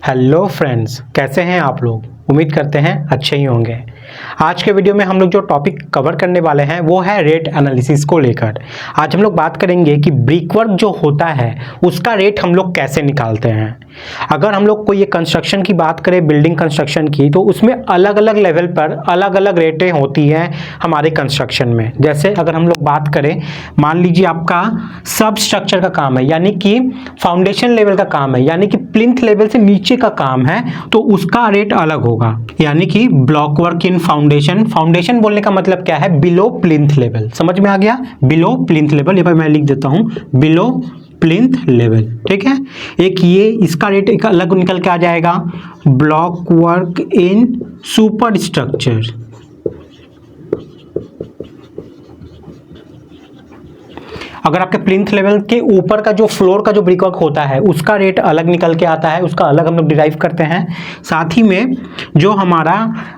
Hello friends, कैसे हैं आप लोग। उम्मीद करते हैं अच्छे ही होंगे। आज के वीडियो में हम लोग जो टॉपिक कवर करने वाले हैं वो है रेट एनालिसिस को लेकर। आज हम लोग बात करेंगे कि ब्रिकवर्क जो होता है उसका रेट हम लोग कैसे निकालते हैं। अगर हम लोग कोई ये कंस्ट्रक्शन की बात करें, बिल्डिंग कंस्ट्रक्शन की, तो उसमें अलग अलग लेवल पर अलग अलग रेटें होती हैं हमारे कंस्ट्रक्शन में। जैसे अगर हम लोग बात करें, मान लीजिए आपका सब स्ट्रक्चर का काम है, यानी कि फाउंडेशन लेवल का काम है, यानी कि प्लिंथ लेवल से नीचे का काम है, तो उसका रेट अलग होगा। यानी कि block work in foundation, foundation बोलने का मतलब क्या है, बिलो प्लिंथ लेवल। समझ में आ गया, बिलो प्लिंथ लेवल। यहाँ पर मैं लिख देता हूं बिलो प्लिंथ लेवल, ठीक है। एक ये इसका रेट एक अलग निकल के आ जाएगा, ब्लॉक वर्क इन सुपर स्ट्रक्चर। अगर आपके प्लिंथ लेवल के ऊपर का जो फ्लोर का जो ब्रिकवर्क होता है उसका रेट अलग निकल के आता है, उसका अलग हम लोग डिराइव करते हैं। साथ ही में जो हमारा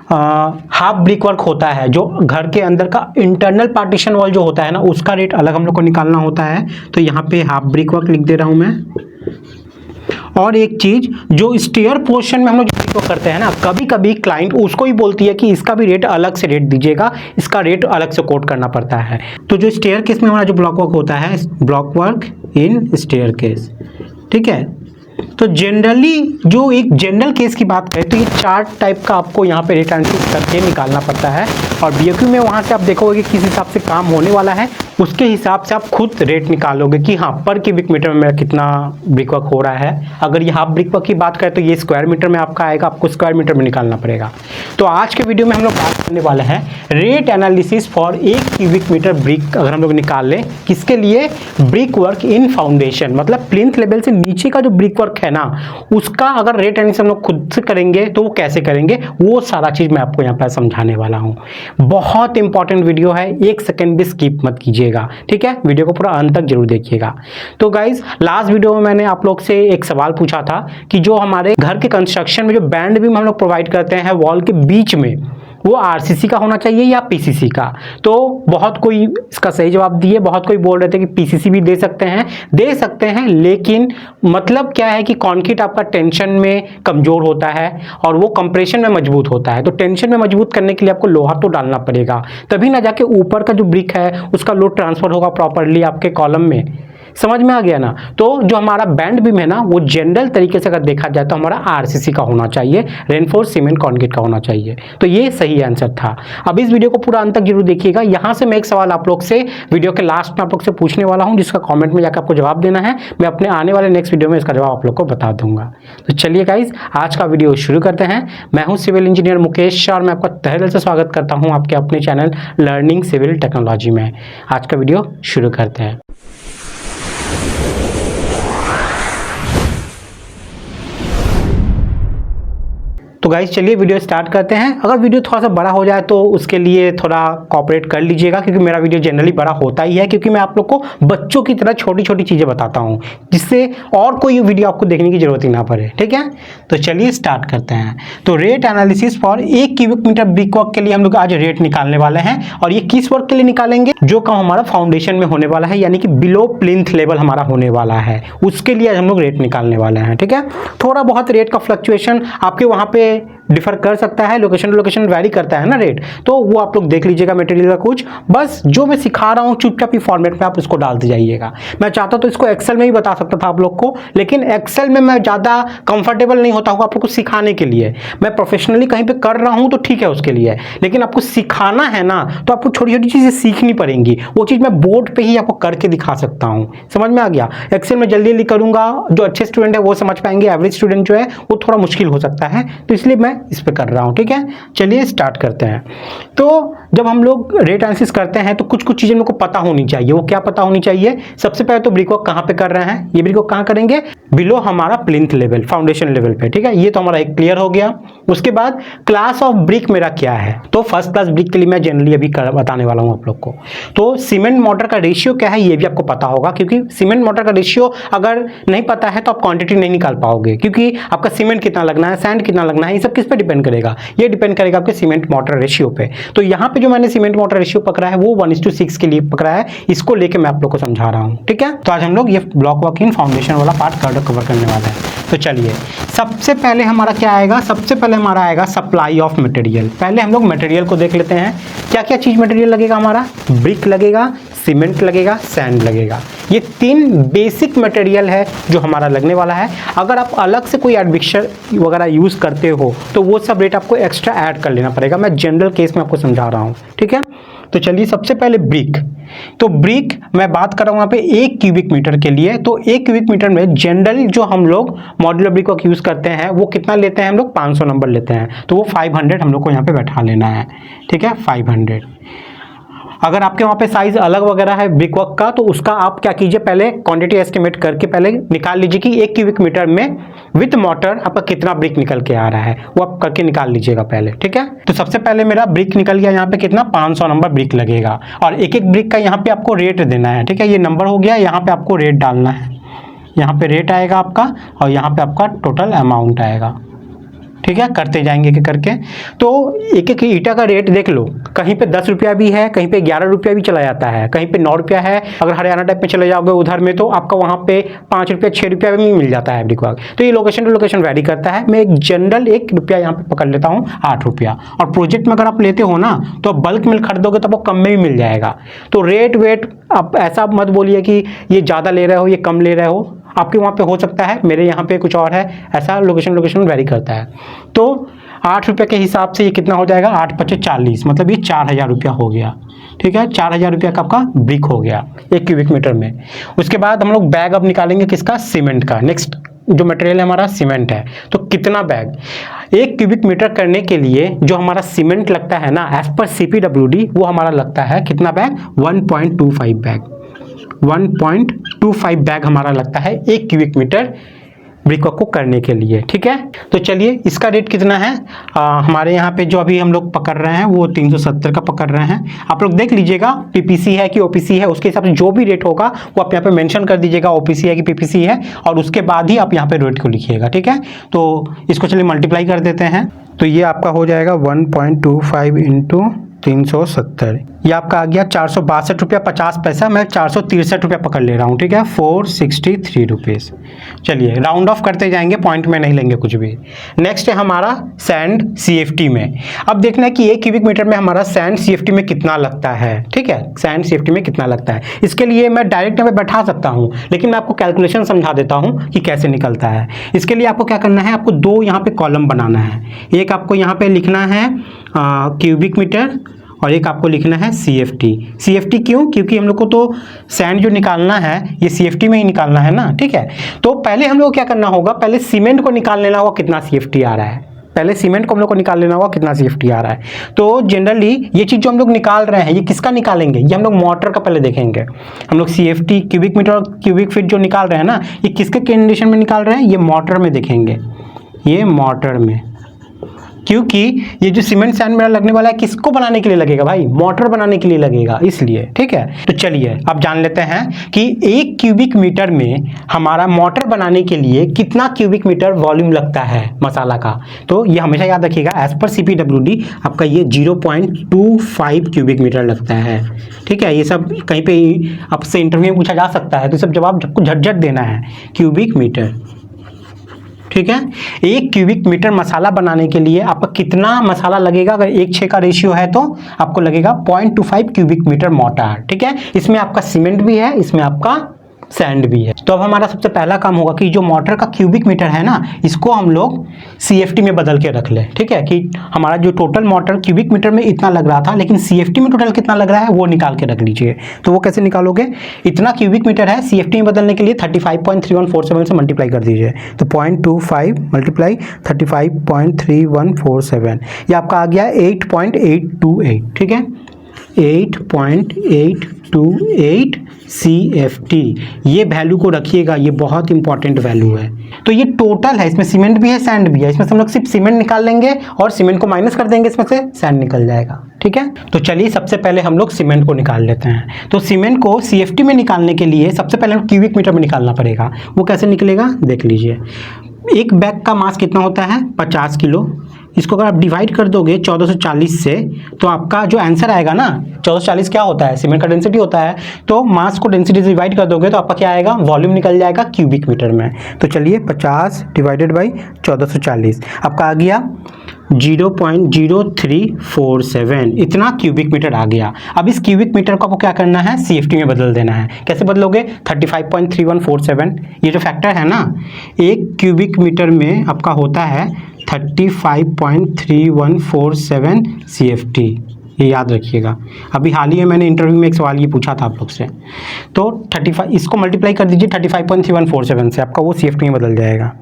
हाफ ब्रिकवर्क होता है, जो घर के अंदर का इंटरनल पार्टीशन वॉल जो होता है ना, उसका रेट अलग हम लोग को निकालना होता है। तो यहाँ पे हाफ ब्रिकवर्क लिख दे रहा हूँ मैं। और एक चीज, जो स्टेयर पोर्शन में हम लोग जो करते हैं ना, कभी कभी क्लाइंट उसको ही बोलती है कि इसका भी रेट अलग से रेट दीजिएगा, इसका रेट अलग से कोट करना पड़ता है। तो जो स्टेयर केस में हमारा जो ब्लॉक वर्क होता है, block work in staircase, ठीक है। तो जनरली जो एक जनरल केस की बात करें तो ये 4 टाइप का आपको यहाँ पे रेट एनालिसिस करके निकालना पड़ता है। और बीओक्यू में वहाँ से आप देखोगे कि किस हिसाब से काम होने वाला है, उसके हिसाब से आप खुद रेट निकालोगे कि हाँ पर क्यूबिक मीटर में मेरा कितना ब्रिकवर्क हो रहा है। अगर ये हाफ ब्रिकवर्क की बात करें तो ये स्क्वायर मीटर में आपका आएगा, आपको स्क्वायर मीटर में निकालना पड़ेगा। तो आज के वीडियो में हम लोग बात करने वाले हैं rate analysis for 1 cubic meter brick अगर हम लोग निकाल लें, किसके लिए, ब्रिक वर्क इन फाउंडेशन, मतलब प्लिंथ लेवल से नीचे का जो ब्रिक वर्क है ना, उसका अगर रेट एनालिसिस हम लोग खुद से करेंगे तो वो कैसे करेंगे, वो सारा चीज मैं आपको यहाँ पर समझाने वाला हूँ। बहुत इंपॉर्टेंट वीडियो है, 1 सेकंड भी स्किप मत कीजिएगा, ठीक है। वीडियो को पूरा अंत तक जरूर देखिएगा। तो गाइज, लास्ट वीडियो में मैंने आप लोग से एक सवाल पूछा था कि जो हमारे घर के कंस्ट्रक्शन में जो बैंड बीम हम लोग प्रोवाइड करते हैं वॉल के बीच में, वो आरसीसी का होना चाहिए या पीसीसी का। तो बहुत कोई इसका सही जवाब दिए, बहुत कोई बोल रहे थे कि पीसीसी भी दे सकते हैं, लेकिन मतलब क्या है कि कंक्रीट आपका टेंशन में कमजोर होता है और वो कंप्रेशन में मजबूत होता है। तो टेंशन में मजबूत करने के लिए आपको लोहा तो डालना पड़ेगा, तभी ना जाके ऊपर का जो ब्रिक है उसका लोड ट्रांसफर होगा प्रॉपरली आपके कॉलम में। समझ में आ गया ना। तो जो हमारा बैंड बीम है ना, वो जनरल तरीके से अगर देखा जाए तो हमारा आरसीसी का होना चाहिए, रेनफोर्स सीमेंट कंक्रीट का होना चाहिए। तो ये सही आंसर था। अब इस वीडियो को पूरा अंत तक जरूर देखिएगा। यहाँ से मैं एक सवाल आप लोग से वीडियो के लास्ट में आप लोग से पूछने वाला हूँ, जिसका कॉमेंट में जाकर आपको जवाब देना है। मैं अपने आने वाले नेक्स्ट वीडियो में इसका जवाब आप लोग को बता दूंगा। तो चलिए गाइज, आज का वीडियो शुरू करते हैं। मैं हूँ सिविल इंजीनियर मुकेश शाह और मैं आपका तहे दिल से स्वागत करता हूँ आपके अपने चैनल लर्निंग सिविल टेक्नोलॉजी में। आज का वीडियो शुरू करते हैं। तो गाइस, चलिए वीडियो स्टार्ट करते हैं। अगर वीडियो थोड़ा सा बड़ा हो जाए तो उसके लिए थोड़ा कोऑपरेट कर लीजिएगा, क्योंकि मेरा वीडियो जनरली बड़ा होता ही है, क्योंकि मैं आप लोग को बच्चों की तरह छोटी छोटी चीज़ें बताता हूं, जिससे और कोई वीडियो आपको देखने की जरूरत ही ना पड़े, ठीक है। तो चलिए स्टार्ट करते हैं। तो rate analysis for 1 cubic meter brickwork के लिए हम लोग आज रेट निकालने वाले हैं। और ये किस वर्क के लिए निकालेंगे, जो काम हमारा फाउंडेशन में होने वाला है, यानी कि बिलो प्लिंथ लेवल हमारा होने वाला है, उसके लिए हम लोग रेट निकालने वाले हैं, ठीक है। थोड़ा बहुत रेट का फ्लक्चुएशन आपके वहाँ पे डिफर कर सकता है, लोकेशन टू लोकेशन वैरी करता है ना रेट, तो वो आप लोग देख लीजिएगा मटेरियल का कुछ। बस जो मैं सिखा रहा हूँ चुपचाप ही फॉर्मेट में आप इसको डालते जाइएगा। मैं चाहता तो इसको एक्सेल में ही बता सकता था आप लोग को, लेकिन एक्सेल में मैं ज़्यादा कंफर्टेबल नहीं होता हूँ आप लोग को सिखाने के लिए। मैं प्रोफेशनली कहीं पे कर रहा हूँ तो ठीक है उसके लिए, लेकिन आपको सिखाना है ना, तो आपको छोटी छोटी चीज़ें सीखनी पड़ेंगी। वो चीज़ मैं बोर्ड पर ही आपको करके दिखा सकता हूँ। समझ में आ गया। एक्सेल में जल्दी जल्दी करूँगा, जो अच्छे स्टूडेंट है वो समझ पाएंगे, एवरेज स्टूडेंट जो है वो थोड़ा मुश्किल हो सकता है, तो इसलिए मैं इस पर कर रहा हूं, ठीक है। चलिए स्टार्ट करते हैं। तो जब हम लोग रेट एनालिसिस करते हैं तो कुछ कुछ चीजें मेरे को पता होनी चाहिए। वो क्या पता होनी चाहिए, सबसे पहले तो ब्रिकवर्क कहां पे कर रहे हैं, ये ब्रिकवर्क कहां करेंगे, बिलो हमारा प्लिंथ लेवल, फाउंडेशन लेवल पे, ठीक है। ये तो हमारा एक क्लियर हो गया। उसके बाद क्लास ऑफ ब्रिक मेरा क्या है, तो फर्स्ट क्लास ब्रिक के लिए मैं जनरली अभी बताने वाला हूं आप लोग को। तो सीमेंट मोटर का रेशियो क्या है ये भी आपको पता होगा, क्योंकि सीमेंट मोटर का रेशियो अगर नहीं पता है तो आप क्वांटिटी नहीं निकाल पाओगे, क्योंकि आपका सीमेंट कितना लगना है, सैंड कितना लगना है, ये सब किस पे डिपेंड करेगा? ये डिपेंड करेगा आपके सीमेंट मोटर रेशियो पे। तो यहाँ पे जो मैंने सीमेंट मोटर रेशियो पकड़ा है वो 1:6 के लिए पकड़ा है, इसको लेके मैं आप लोग को समझा रहा हूँ, ठीक है। तो आज हम लोग ये ब्लॉक वर्क इन फाउंडेशन वाला पार्ट कवर करने वाला है। तो चलिए सबसे पहले हमारा क्या आएगा, सबसे पहले हमारा आएगा सप्लाई ऑफ मटेरियल। पहले हम लोग मटेरियल को देख लेते हैं, क्या क्या चीज़ मटेरियल लगेगा हमारा। ब्रिक लगेगा, सीमेंट लगेगा, सैंड लगेगा। ये 3 बेसिक मटेरियल है जो हमारा लगने वाला है। अगर आप अलग से कोई एडमिक्सचर वगैरह यूज़ करते हो तो वो सब रेट आपको एक्स्ट्रा ऐड कर लेना पड़ेगा। मैं जनरल केस में आपको समझा रहा हूँ, ठीक है। तो चलिए सबसे पहले ब्रिक। तो ब्रिक मैं बात कर रहा हूँ यहाँ पे 1 क्यूबिक मीटर के लिए। तो 1 क्यूबिक मीटर में जनरल जो हम लोग मॉड्यूलर ब्रिक वर्क यूज़ करते हैं वो कितना लेते हैं हम लोग, 500 नंबर लेते हैं। तो वो 500 हम लोग को यहाँ पे बैठा लेना है, ठीक है, 500। अगर आपके वहाँ पे साइज अलग वगैरह है ब्रिक वर्क का तो उसका आप क्या कीजिए, पहले क्वांटिटी एस्टिमेट करके पहले निकाल लीजिए कि 1 क्यूबिक मीटर में विथ मोटर आपका कितना ब्रिक निकल के आ रहा है, वो आप करके निकाल लीजिएगा पहले, ठीक है। तो सबसे पहले मेरा ब्रिक निकल गया, यहाँ पे कितना 500 नंबर ब्रिक लगेगा और एक एक ब्रिक का यहाँ पे आपको रेट देना है, ठीक है। ये नंबर हो गया, यहाँ पे आपको रेट डालना है, यहाँ पे रेट आएगा आपका और यहाँ पे आपका टोटल अमाउंट आएगा, ठीक है। करते जाएंगे कि करके। तो एक एक ईटा का रेट देख लो, कहीं पे 10 रुपया भी है, कहीं पे 11 रुपया भी चला जाता है, कहीं पे 9 रुपया है। अगर हरियाणा टाइप में चले जाओगे उधर में तो आपका वहाँ पे 5 रुपया 6 रुपया में मिल जाता है ब्रिक वर्क। तो ये लोकेशन टू लोकेशन वैरी करता है। मैं एक जनरल 1 रुपया यहाँ पे पकड़ लेता हूँ, 8 रुपया। और प्रोजेक्ट में अगर आप लेते हो ना तो बल्क में खरीदोगे तो आपको कम में भी मिल जाएगा। तो रेट वेट आप ऐसा मत बोलिए कि ये ज़्यादा ले रहे हो, ये कम ले रहे हो। आपके वहाँ पे हो सकता है, मेरे यहाँ पे कुछ और है, ऐसा लोकेशन वैरी करता है। तो 8 रुपये के हिसाब से ये कितना हो जाएगा, 8 × 5 = 40, मतलब ये 4000 रुपया हो गया, ठीक है। 4000 रुपया का आपका ब्रिक हो गया 1 क्यूबिक मीटर में। उसके बाद हम लोग बैग अब निकालेंगे किसका, सीमेंट का। नेक्स्ट जो मटेरियल है हमारा सीमेंट है। तो कितना बैग, 1 क्यूबिक मीटर करने के लिए जो हमारा सीमेंट लगता है ना, एज पर CPWD वो हमारा लगता है कितना बैग, 1.25 बैग। 1.25 बैग हमारा लगता है 1 क्यूबिक मीटर ब्रिक वर्क को करने के लिए, ठीक है। तो चलिए इसका रेट कितना है, हमारे यहाँ पे जो अभी हम लोग पकड़ रहे हैं वो 370 का पकड़ रहे हैं। आप लोग देख लीजिएगा PPC है कि OPC है, उसके हिसाब से जो भी रेट होगा वो आप यहाँ पे मेंशन कर दीजिएगा, OPC है कि PPC है, और उसके बाद ही आप यहाँ पे रेट को लिखिएगा, ठीक है। तो इसको चलिए मल्टीप्लाई कर देते हैं। तो ये आपका हो जाएगा 1.25 × 370, ये आपका आ गया 462 रुपया 50 पैसा। मैं 463 रुपया पकड़ ले रहा हूँ, ठीक है, 463 रुपीज़। चलिए राउंड ऑफ करते जाएंगे, पॉइंट में नहीं लेंगे कुछ भी। नेक्स्ट है हमारा सैंड CFT में। अब देखना है कि 1 क्यूबिक मीटर में हमारा सैंड CFT में कितना लगता है, ठीक है। सैंड CFT में कितना लगता है, इसके लिए मैं डायरेक्ट यहाँ पे बैठा सकता हूँ, लेकिन मैं आपको कैलकुलेशन समझा देता हूँ कि कैसे निकलता है। इसके लिए आपको क्या करना है, आपको 2 यहाँ पे कॉलम बनाना है। एक आपको यहाँ पे लिखना है क्यूबिक मीटर और एक आपको लिखना है CFT। CFT क्यों, क्योंकि हम लोग को तो सैंड जो निकालना है ये CFT में ही निकालना है ना, ठीक है। तो पहले हम लोग क्या करना होगा, पहले सीमेंट को निकाल लेना होगा कितना CFT आ रहा है। पहले सीमेंट को हम लोग को निकाल लेना होगा कितना CFT आ रहा है। तो जनरली ये चीज़ जो हम लोग निकाल रहे हैं ये किसका निकालेंगे, ये हम लोग मोटर का पहले देखेंगे। हम लोग CFT क्यूबिक मीटर और क्यूबिक फीट जो निकाल रहे हैं ना, ये किसके कंडीशन में निकाल रहे हैं, ये मोटर में देखेंगे, ये मोटर में। क्योंकि ये जो सीमेंट सैंड मेरा लगने वाला है किसको बनाने के लिए लगेगा भाई, मोटर बनाने के लिए लगेगा, इसलिए, ठीक है। तो चलिए अब जान लेते हैं कि 1 क्यूबिक मीटर में हमारा मोटर बनाने के लिए कितना क्यूबिक मीटर वॉल्यूम लगता है मसाला का। तो ये हमेशा याद रखिएगा, एज पर CPWD आपका ये 0.25 क्यूबिक मीटर लगता है, ठीक है। ये सब कहीं पे आपसे इंटरव्यू में पूछा जा सकता है, तो सब जवाब सबको झटझट देना है, क्यूबिक मीटर, ठीक है। 1 क्यूबिक मीटर मसाला बनाने के लिए आपका कितना मसाला लगेगा, अगर 1:6 का रेशियो है तो आपको लगेगा 0.25 क्यूबिक मीटर मोटर, ठीक है। इसमें आपका सीमेंट भी है, इसमें आपका सैंड भी है। तो अब हमारा सबसे पहला काम होगा कि जो मोटर का क्यूबिक मीटर है ना, इसको हम लोग CFT में बदल के रख लें, ठीक है। कि हमारा जो टोटल मोटर क्यूबिक मीटर में इतना लग रहा था, लेकिन CFT में टोटल कितना लग रहा है वो निकाल के रख लीजिए। तो वो कैसे निकालोगे, इतना क्यूबिक मीटर है, CFT में बदलने के लिए 35.3147 से मल्टीप्लाई कर दीजिए। तो 0.25 × 35.3147, ये आपका आ गया 8.828, ठीक है, 8.828 CFT। ये वैल्यू को रखिएगा, ये बहुत इंपॉर्टेंट वैल्यू है। तो ये टोटल है, इसमें सीमेंट भी है, सैंड भी है। इसमें से हम लोग सिर्फ सीमेंट निकाल लेंगे और सीमेंट को माइनस कर देंगे, इसमें से सैंड निकल जाएगा, ठीक है। तो चलिए सबसे पहले हम लोग सीमेंट को निकाल लेते हैं। तो सीमेंट को CFT में निकालने के लिए सबसे पहले क्यूबिक मीटर में निकालना पड़ेगा। वो कैसे निकलेगा देख लीजिए। एक बैग का मास कितना होता है 50 किलो। इसको अगर आप डिवाइड कर दोगे 1440 से तो आपका जो आंसर आएगा ना, 1440 क्या होता है, सीमेंट का डेंसिटी होता है, तो मास को डेंसिटी से डिवाइड कर दोगे तो आपका क्या आएगा, वॉल्यूम निकल जाएगा क्यूबिक मीटर में। तो चलिए 50 डिवाइडेड बाई 1440 आपका आ गया 0.0347, इतना क्यूबिक मीटर आ गया। अब इस क्यूबिक मीटर को आपको क्या करना है, CFT में बदल देना है। कैसे बदलोगे, 35.3147 ये जो फैक्टर है ना, एक क्यूबिक मीटर में आपका होता है 35.3147 CFT, ये याद रखिएगा। अभी हाल ही में मैंने इंटरव्यू में एक सवाल ये पूछा था आप लोग से, तो 35 इसको मल्टीप्लाई कर दीजिए 35.3147 से, आपका वो CFT में बदल जाएगा।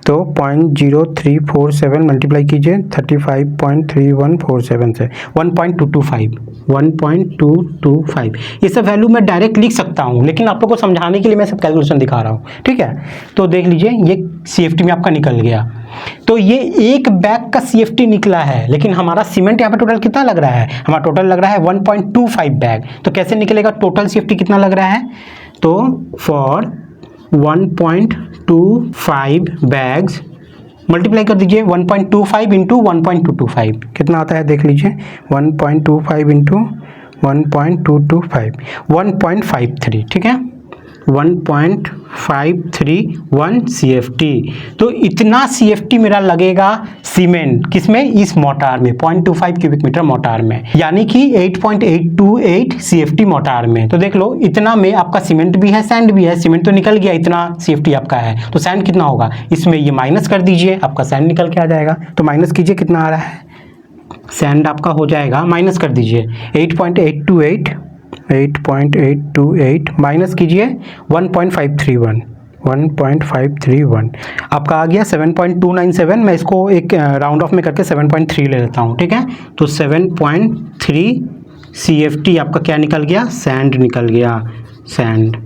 तो 0.0347 मल्टीप्लाई कीजिए 35.3147 से 1.225 ये सब वैल्यू मैं डायरेक्ट लिख सकता हूँ, लेकिन आप लोग को समझाने के लिए मैं सब कैलकुलेशन दिखा रहा हूँ, ठीक है। तो देख लीजिए ये CFT में आपका निकल गया। तो ये एक बैग का CFT निकला है, लेकिन हमारा सीमेंट यहाँ पे टोटल कितना लग रहा है, हमारा टोटल लग रहा है 1.25 बैग। तो कैसे निकलेगा, टोटल CFT कितना लग रहा है, तो फॉर 1.25 बैग्स मल्टीप्लाई कर दीजिए 1.25 इंटू 1.225 कितना आता है, देख लीजिए 1.25 इंटू 1.225 1.53, ठीक है, 1.531 CFT। तो इतना CFT मेरा लगेगा सीमेंट किसमें, इस मोटार में 0.25 क्यूबिक मीटर मोटार में, यानी कि 8.828 CFT मोटार में। तो देख लो इतना में आपका सीमेंट भी है, सैंड भी है। सीमेंट तो निकल गया, इतना CFT आपका है, तो सैंड कितना होगा, इसमें ये माइनस कर दीजिए, आपका सैंड निकल के आ जाएगा। तो माइनस कीजिए कितना आ रहा है, सैंड आपका हो जाएगा, माइनस कर दीजिए 8.828 माइनस कीजिए 1.531 आपका आ गया 7.297। मैं इसको एक राउंड ऑफ में करके 7.3 ले लेता हूँ, ठीक है। तो 7.3 CFT आपका क्या निकल गया, सैंड निकल गया, सैंड,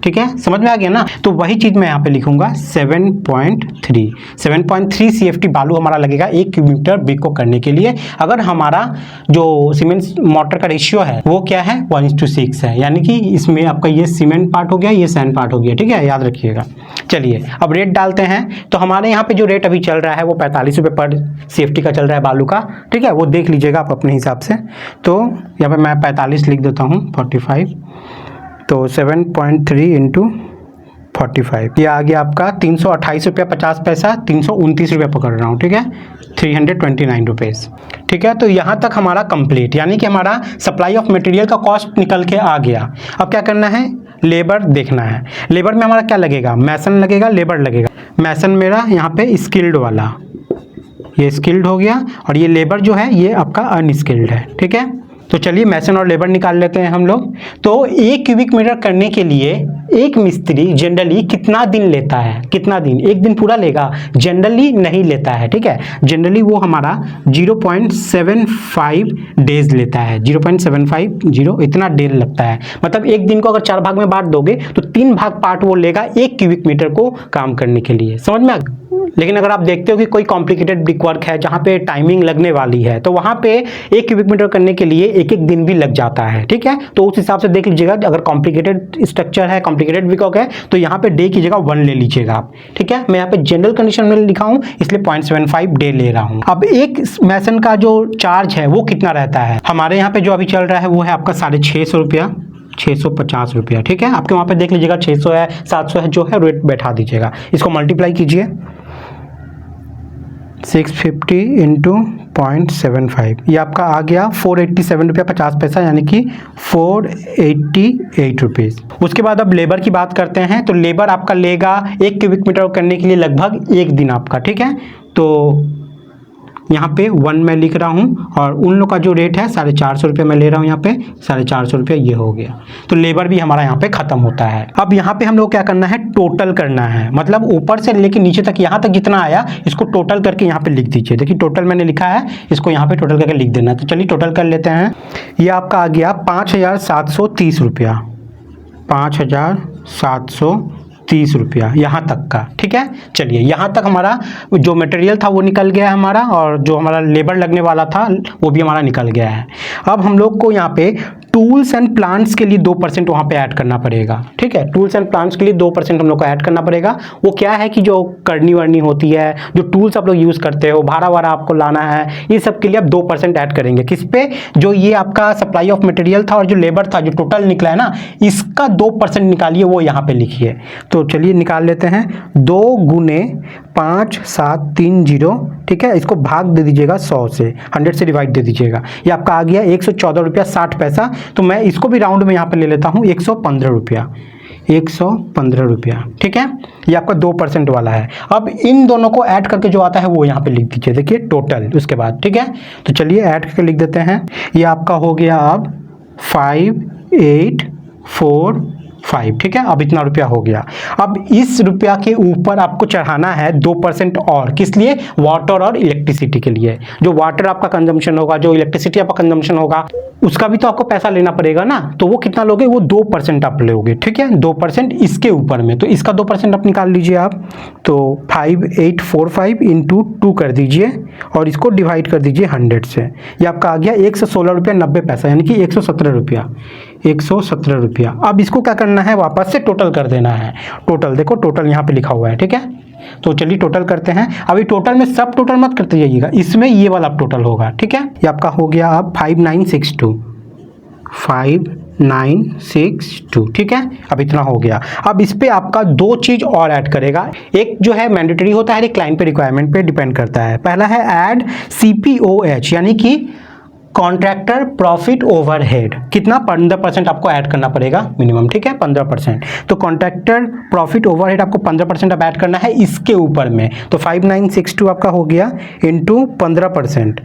ठीक है, समझ में आ गया ना। तो वही चीज़ मैं यहाँ पे लिखूंगा 7.3 CFT बालू हमारा लगेगा 1 क्यूबिक मीटर ब्रिक को करने के लिए। अगर हमारा जो सीमेंट मोटर का रेशियो है वो क्या है, 1:6 है, यानी कि इसमें आपका ये सीमेंट पार्ट हो गया, ये सैंड पार्ट हो गया, ठीक है, याद रखिएगा। चलिए अब रेट डालते हैं। तो हमारे यहाँ पे जो रेट अभी चल रहा है वो 45 रुपये पर CFT का चल रहा है बालू का, ठीक है, वो देख लीजिएगा आप अपने हिसाब से। तो यहाँ पे मैं 45 लिख देता हूँ, 45, तो 7.3 इंटू 45 ये आ गया आपका 328 रुपया 50 पैसा, 329 रुपया पकड़ रहा हूँ, ठीक है, 329 रुपीज़, ठीक है। तो यहाँ तक हमारा कंप्लीट, यानी कि हमारा सप्लाई ऑफ मटेरियल का कॉस्ट निकल के आ गया। अब क्या करना है, लेबर देखना है। लेबर में हमारा क्या लगेगा, मैसन लगेगा, लेबर लगेगा। मैसन मेरा यहाँ पे स्किल्ड वाला, ये स्किल्ड हो गया, और ये लेबर जो है ये आपका अनस्किल्ड है, ठीक है। तो चलिए मैसन और लेबर निकाल लेते हैं हम लोग। तो 1 क्यूबिक मीटर करने के लिए एक मिस्त्री जनरली कितना दिन लेता है, कितना दिन, एक दिन पूरा लेगा, जनरली नहीं लेता है, ठीक है। जनरली वो हमारा 0.75 डेज लेता है, 0.750 इतना डेज लगता है। मतलब एक दिन को अगर 4 भाग में बांट दोगे तो 3 भाग पार्ट वो लेगा 1 क्यूबिक मीटर को काम करने के लिए, समझ में आ गया। लेकिन अगर आप देखते हो कि कोई कॉम्प्लिकेटेड ब्रिक वर्क है जहाँ पे टाइमिंग लगने वाली है, तो वहाँ पे 1 क्यूबिक मीटर करने के लिए एक दिन भी लग जाता है, ठीक है। तो उस हिसाब से देख लीजिएगा, अगर कॉम्प्लिकेटेड स्ट्रक्चर है, कॉम्प्लिकेटेड ब्रिक वर्क है, तो यहाँ पे डे की जगह 1 ले लीजिएगा आप, ठीक है। मैं यहाँ पे जनरल कंडीशन में लिखा हूँ, इसलिए 0.75 डे ले रहा हूँ। अब एक मैसन का जो चार्ज है वो कितना रहता है, हमारे यहाँ पे जो अभी चल रहा है वो है आपका 650 रुपया, 650 रुपया, ठीक है। आपके वहाँ पे देख लीजिएगा 600 है, 700 है, जो है रेट बैठा दीजिएगा। इसको मल्टीप्लाई कीजिए 650 इंटू 0.75, ये आपका आ गया 487 रुपया 50 पैसा, यानी कि 488 रुपीज़। उसके बाद अब लेबर की बात करते हैं। तो लेबर आपका लेगा 1 क्यूबिक मीटर करने के लिए लगभग 1 दिन आपका, ठीक है। तो यहाँ पे 1 मैं लिख रहा हूँ, और उन लोग का जो रेट है 450 रुपये मैं ले रहा हूँ, यहाँ पे 450 रुपये ये हो गया। तो लेबर भी हमारा यहाँ पे ख़त्म होता है। अब यहाँ पे हम लोग क्या करना है, टोटल करना है, मतलब ऊपर से लेके नीचे तक, यहाँ तक जितना आया इसको टोटल करके यहाँ पे लिख दीजिए। देखिए टोटल मैंने लिखा है, इसको यहाँ पे टोटल करके लिख देना है। तो चलिए टोटल कर लेते हैं। ये आपका आ गया 5730 रुपया, 5730 30 रुपया, यहाँ तक का। ठीक है, चलिए यहाँ तक हमारा जो मटेरियल था वो निकल गया है हमारा, और जो हमारा लेबर लगने वाला था वो भी हमारा निकल गया है। अब हम लोग को यहाँ पे टूल्स एंड प्लांट्स के लिए 2% वहाँ पे ऐड करना पड़ेगा। ठीक है, टूल्स एंड प्लांट्स के लिए 2% हम लोग को ऐड करना पड़ेगा। वो क्या है कि जो करनी वरनी होती है, जो टूल्स आप लोग यूज़ करते हो, भाड़ा वाड़ा आपको लाना है, ये सब के लिए आप 2% ऐड करेंगे। किस पे? जो ये आपका सप्लाई ऑफ मटेरियल था और जो लेबर था, जो टोटल निकला है ना, इसका 2% निकालिए, वो यहाँ पे लिखिए। तो चलिए निकाल लेते हैं। 2 गुने 5730, ठीक है, इसको भाग दे दीजिएगा 100 से, 100 से डिवाइड दे दीजिएगा। ये आपका आ गया 114 रुपया 60 पैसा। तो मैं इसको भी राउंड में यहाँ पे ले लेता हूँ, 115 रुपया, 115 रुपया। ठीक है, ये आपका 2% वाला है। अब इन दोनों को ऐड करके जो आता है वो यहाँ पे लिख दीजिए, देखिए टोटल उसके बाद। ठीक है, तो चलिए ऐड करके लिख देते हैं। ये आपका हो गया अब 5845। ठीक है, अब इतना रुपया हो गया। अब इस रुपया के ऊपर आपको चढ़ाना है 2% और। किस लिए? वाटर और इलेक्ट्रिसिटी के लिए। जो वाटर आपका कंजम्पशन होगा, जो इलेक्ट्रिसिटी आपका कंजम्पशन होगा, उसका भी तो आपको पैसा लेना पड़ेगा ना। तो वो कितना लोगे? वो 2% आप लोगे। ठीक है, 2% इसके ऊपर में, तो इसका 2% आप निकाल लीजिए आप। तो 5845 इंटू 2 कर दीजिए और इसको डिवाइड कर दीजिए 100 से। ये आपका आ गया 116 रुपया 90 पैसा, यानी कि 117 रुपया, 117 रुपया। अब इसको क्या करना है? वापस से टोटल कर देना है। टोटल देखो, टोटल यहाँ पे लिखा हुआ है। ठीक है, तो चलिए टोटल करते हैं। अभी टोटल में सब टोटल मत करते जाइएगा, इसमें ये वाला टोटल होगा। ठीक है, ये आपका हो गया अब 5962, 5962। ठीक है, अब इतना हो गया। अब इस पे आपका 2 चीज और ऐड करेगा। एक जो है मैंडेटरी होता है, एक क्लाइंट पे रिक्वायरमेंट पे डिपेंड करता है। पहला है ऐड CPOH, यानी कि कॉन्ट्रैक्टर प्रॉफिट ओवरहेड। कितना? 15% आपको ऐड करना पड़ेगा मिनिमम। ठीक है, 15%। तो कॉन्ट्रैक्टर प्रॉफिट ओवरहेड आपको 15% अब ऐड करना है इसके ऊपर में। तो 5962 आपका हो गया इंटू 15%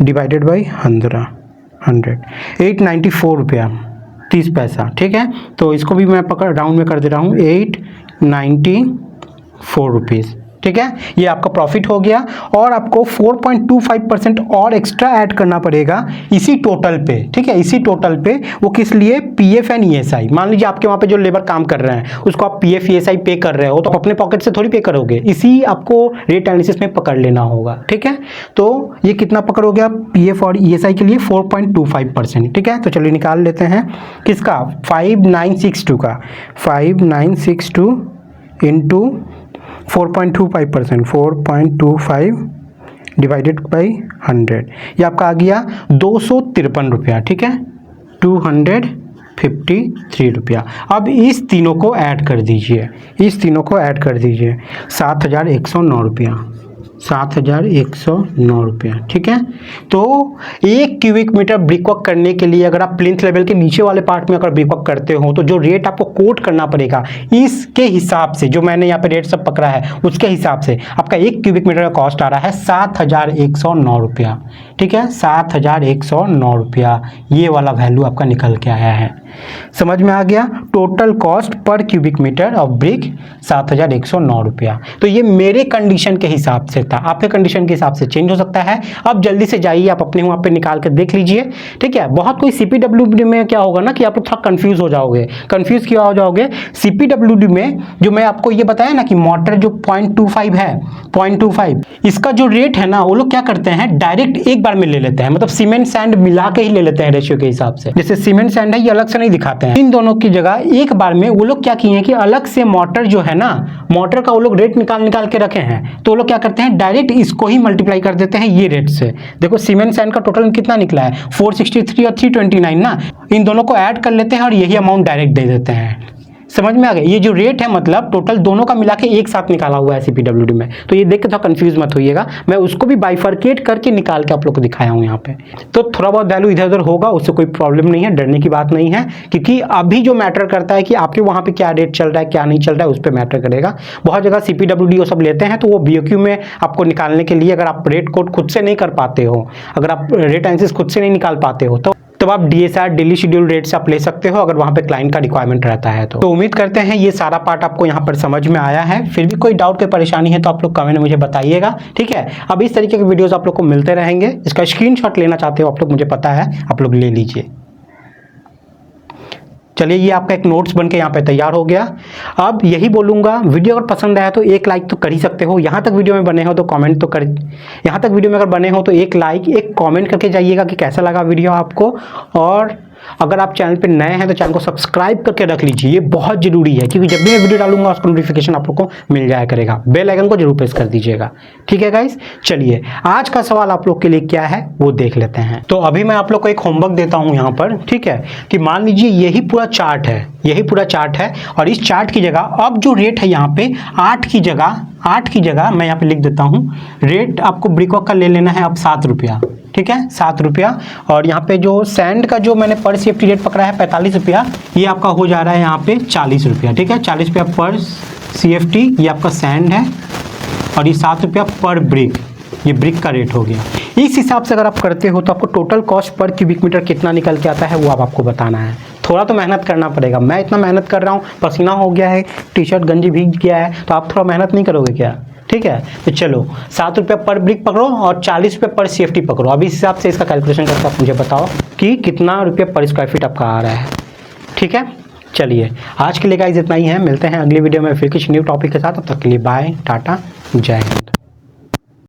डिवाइडेड बाई 100, 894 रुपया 30 पैसा। ठीक है, तो इसको भी मैं पकड़ राउंड में कर दे रहा हूँ, 894 रुपीज़। ठीक है, ये आपका प्रॉफिट हो गया। और आपको 4.25% और एक्स्ट्रा ऐड करना पड़ेगा इसी टोटल पे। ठीक है, इसी टोटल पे। वो किस लिए? PF and ESI। मान लीजिए आपके वहाँ पे जो लेबर काम कर रहे हैं उसको आप PF ESI पे कर रहे हो, तो अपने पॉकेट से थोड़ी पे करोगे, इसी आपको रेट एनालिसिस में पकड़ लेना होगा। ठीक है, तो ये कितना पकड़ोगे आप PF और ESI के लिए? 4.25%। ठीक है, तो चलिए निकाल लेते हैं। किसका? 5962 का। 5962 इंटू 4.25%, 4.25 डिवाइडेड बाई 100। ये आपका आ गया 253 रुपया। ठीक है, 253 रुपया। अब इस तीनों को ऐड कर दीजिए, इस तीनों को ऐड कर दीजिए, 7109 रुपया, 7109 रुपया। ठीक है, तो 1 क्यूबिक मीटर ब्रिकवर्क करने के लिए अगर आप प्लिंथ लेवल के नीचे वाले पार्ट में अगर ब्रिकवर्क करते हो, तो जो रेट आपको कोट करना पड़ेगा इसके हिसाब से, जो मैंने यहाँ पे रेट सब पकड़ा है उसके हिसाब से आपका 1 क्यूबिक मीटर का कॉस्ट आ रहा है 7109 रुपया। ठीक है, 7109 रुपया, ये वाला वैल्यू आपका निकल के आया है। समझ में आ गया? Total cost per cubic meter of brick 7109 रुपया। तो ये मेरे कंडीशन के हिसाब से था, आपके कंडीशन के हिसाब से चेंज हो सकता है। अब जल्दी से जाइए, आप अपने वहाँ पे निकाल के देख लीजिए। ठीक है, बहुत कोई CPWD में क्या होगा ना कि आप लोग थोड़ा कंफ्यूज हो जाओगे। कंफ्यूज क्यों हो जाओगे? CPWD में जो मैं आपको ये बताया ना कि मोटर जो 0.25 है, 0.25, इसका जो रेट है ना, वो लोग क्या करते हैं डायरेक्ट एक बार में ले लेते हैं, मतलब सीमेंट सैंड मिला के ही ले लेते हैं रेशियो के हिसाब से। जैसे सीमेंट सैंड है, ये अलग से नहीं दिखाते हैं। इन दोनों की जगह एक बार में वो लोग क्या किए हैं कि अलग से मोटर जो है ना, मोटर का वो लोग रेट निकाल के रखे हैं। तो वो लोग क्या करते हैं डायरेक्ट इसको ही मल्टीप्लाई कर देते हैं ये रेट से। देखो सीमेंट सैंड का टोटल कितना निकला है, 463 और 329 ना, इन दोनों को ऐड कर लेते हैं और यही अमाउंट डायरेक्ट दे देते हैं। समझ में आ गया? ये जो रेट है मतलब टोटल दोनों का मिला के एक साथ निकाला हुआ है CPWD में। तो ये देख के थोड़ा कंफ्यूज मत होइएगा, मैं उसको भी बाइफरकेट करके निकाल के आप लोग को दिखाया हूँ यहाँ पे। तो थोड़ा बहुत वैल्यू इधर उधर होगा, उससे कोई प्रॉब्लम नहीं है, डरने की बात नहीं है, क्योंकि अभी जो मैटर करता है कि आपके वहाँ पे क्या रेट चल रहा है क्या नहीं चल रहा है, उस पर मैटर करेगा। बहुत जगह CPWD वो सब लेते हैं, तो वो BOQ में आपको निकालने के लिए अगर आप रेट कोड खुद से नहीं कर पाते हो, अगर आप रेट एनालिसिस खुद से नहीं निकाल पाते हो, तो आप DSR डेली शेड्यूल रेट से आप ले सकते हो, अगर वहाँ पे क्लाइंट का रिक्वायरमेंट रहता है। तो उम्मीद करते हैं ये सारा पार्ट आपको यहाँ पर समझ में आया है। फिर भी कोई डाउट कोई परेशानी है तो आप लोग कमेंट में मुझे बताइएगा। ठीक है, अब इस तरीके के वीडियोस आप लोग को मिलते रहेंगे। इसका स्क्रीनशॉट लेना चाहते हो आप लोग, मुझे पता है, आप लोग ले लीजिए। चलिए ये आपका एक नोट्स बन के यहाँ पे तैयार हो गया। अब यही बोलूँगा, वीडियो अगर पसंद आया तो एक लाइक तो कर ही सकते हो। यहाँ तक वीडियो में बने हो तो कमेंट तो कर, यहाँ तक वीडियो में अगर बने हो तो एक लाइक एक कमेंट करके जाइएगा कि कैसा लगा वीडियो आपको। और अगर आप चैनल पे नए हैं तो चैनल को सब्सक्राइब करके रख लीजिए, ये बहुत ज़रूरी है, क्योंकि जब भी मैं वीडियो डालूंगा उसका नोटिफिकेशन आप लोग को मिल जाया करेगा। बेल आइकन को जरूर प्रेस कर दीजिएगा। ठीक है गाइस, चलिए आज का सवाल आप लोग के लिए क्या है वो देख लेते हैं। तो अभी मैं आप लोग को एक होमवर्क देता हूँ यहाँ पर, ठीक है, कि मान लीजिए यही पूरा चार्ट है, यही पूरा चार्ट है, और इस चार्ट की जगह अब जो रेट है यहाँ पे 8 की जगह मैं यहाँ पे लिख देता हूँ, रेट आपको ब्रिकवर्क का ले लेना है अब 7 रुपया। ठीक है, 7 रुपया। और यहाँ पे जो सैंड का जो मैंने पर CFT रेट पकड़ा है 45 रुपया, ये आपका हो जा रहा है यहाँ पे 40 रुपया। ठीक है, 40 रुपया पर CFT ये आपका सैंड है, और ये 7 रुपया पर ब्रिक, ये ब्रिक का रेट हो गया। इस हिसाब से अगर आप करते हो तो आपको total cost per cubic meter कितना निकल के आता है वो अब आपको बताना है। थोड़ा तो मेहनत करना पड़ेगा, मैं इतना मेहनत कर रहा हूँ, पसीना हो गया है, टी शर्ट गंजी भीग गया है, तो आप थोड़ा मेहनत नहीं करोगे क्या? ठीक है, तो चलो 7 रुपया पर ब्रिक पकड़ो और 40 रुपये पर CFT पकड़ो। अब इस हिसाब से इसका कैलकुलेशन करके आप मुझे बताओ कि कितना रुपये पर स्क्वायर फीट आपका आ रहा है। ठीक है, चलिए आज के लिए गाइस इतना ही है, मिलते हैं अगली वीडियो में फिर कुछ न्यू टॉपिक के साथ। तब तक के लिए बाय, टाटा, जय हिंद।